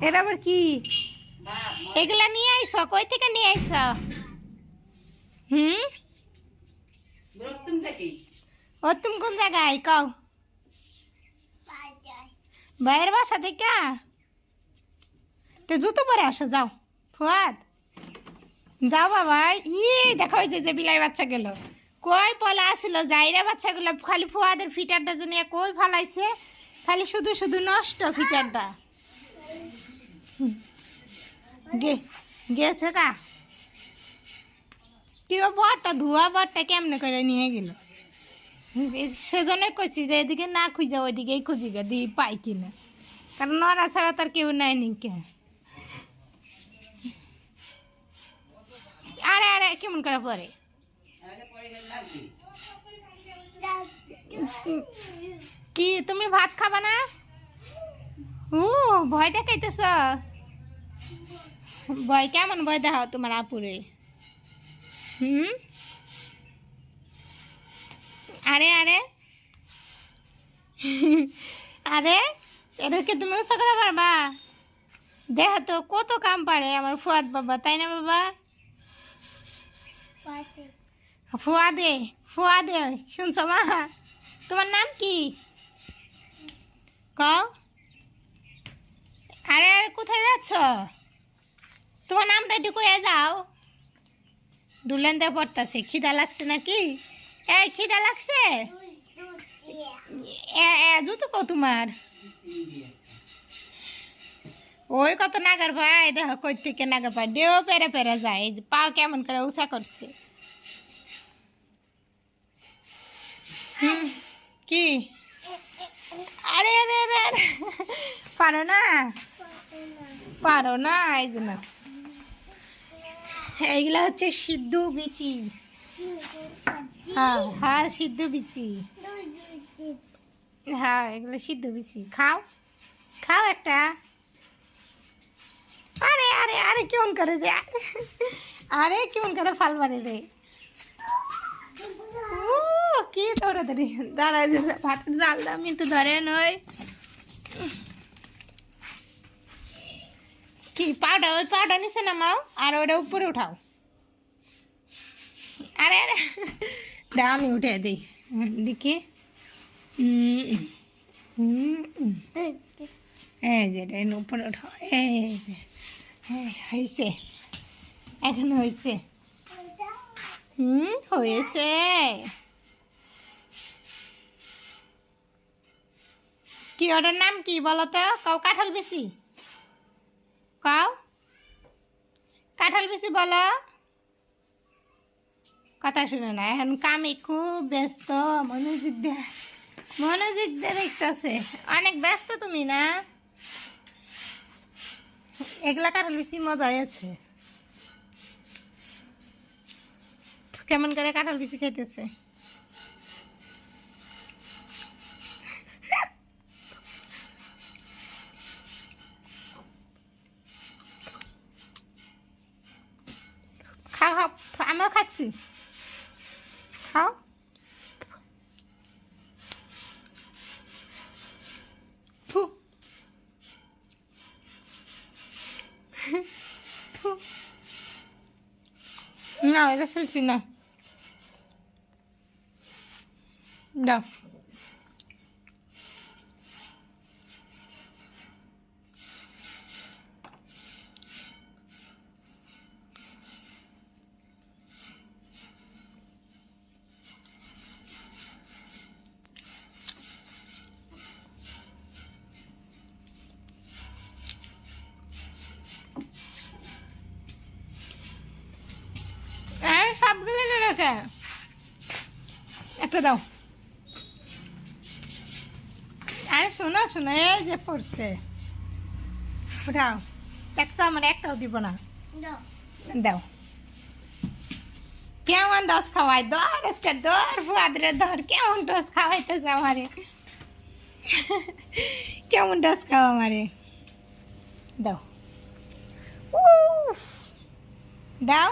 এটা আবার কি? এগুলা নিয়ে আইছো? কই থেকে নিয়ে আইছো? ও তুমি কোন জায়গায় কও? ভাইয়ের বাসা থেকে? তো জুতো পরে আসো, যাও। ফুয়াদ যাও বাবা। দেখো ওই যে বিলাই বাচ্চা গেল। কই পলা আসছিল যাইরা বাচ্চাগুলো খালি ফুয়াদের ফিটারটা জানিয়ে কই ফালাইছে, খালি শুধু শুধু নষ্ট ফিটারটা। গেছে কা কি বরটা ধোয়া বরটা কেমনে করে নিয়ে গেল। সেজন্যই কইছি যে এদিকে না খুঁজে ওইদিকেই খুঁজি গে দি পাই কিনা, কারণ নড়া ছাড়া তার কেউ নাই নিকে। আরে আরে কেমন করে পরে কি তুমি ভাত খাবা না? ভয় দেখাইতেছ? ভয় কেমন ভয় দেখাও তোমার আপুরে? আরে আরে আরে এদেরকে তুমি উৎসাহ করে পারবা? দেখো তো কত কাম পারে আমার ফুয়াদ বাবা, তাই না বাবা? ফুয়াদে ফুয়াদে শুনছো মা? তোমার নাম কি কও? আরে আরে কোথায় যাচ্ছ? তোমার নামটা একটু কয়ে যাও। ডুলেন দিয়ে পড়তেছে, খিদা লাগছে নাকি? এই খিদা লাগছে? জুতো কো তোমার? ওই কত নাগার ভাই, দেখো কই থেকে নাগার ভাই দেও পেরে পেরে যায়, পাও কেমন করে উষা করছে। কি? আরে আরে আরে পারো না? পারো না? এই জন্য এইগুলা হচ্ছে সিদ্ধ বিচি। হ্যাঁ হ্যাঁ সিদ্ধ বিচি। হ্যাঁ এগুলো সিদ্ধ বিচি, খাও খাও একটা। আরে আরে আরে কেমন করে রে, আরে কেমন করে ফাল মারে রে। কি ধরে ধরি দাঁড়ায় ভাত জাল আমি তো ধরে নয়। কি পাউডার? ওই পাউডার নিচে নামাও আর ওটা উপরে উঠাও। আরে আরে দাও আমি উঠে দিই দেখি। এই যে উপরে উঠাও, এই যে হয়েছে, এখন হয়েছে। হয়েছে। কি ওটার নাম কি বলো তো? কাউ কাঁঠাল বেশি কাও, কাঁঠাল বেশি বলো। কথা শুনে না, এখন কামে খুব ব্যস্ত, মনোযোগ দিয়ে দেখতেছে। অনেক ব্যস্ত তুমি না? এগুলা কাঁঠাল বেশি মজা আছে। কেমন করে কাঁঠাল বেশি খাইতেছে। খাও খাও, আমিও খাচ্ছি, খাও। না এটা শুনছি না, দাও। সবগুলো না রাখা, একটা দাও। আরে শোনো শোনো, এই যে পড়ছে, উঠাও। দেখছো আমার একটাও দিব না, দাও। কেমন ডস খাওয়াই, দর আজকে দর ফুয়াদরে দর, কেমন ডস খাওয়াইতেছে আমারে, কেমন ডস খাওয়া আমারে, দাও দাও।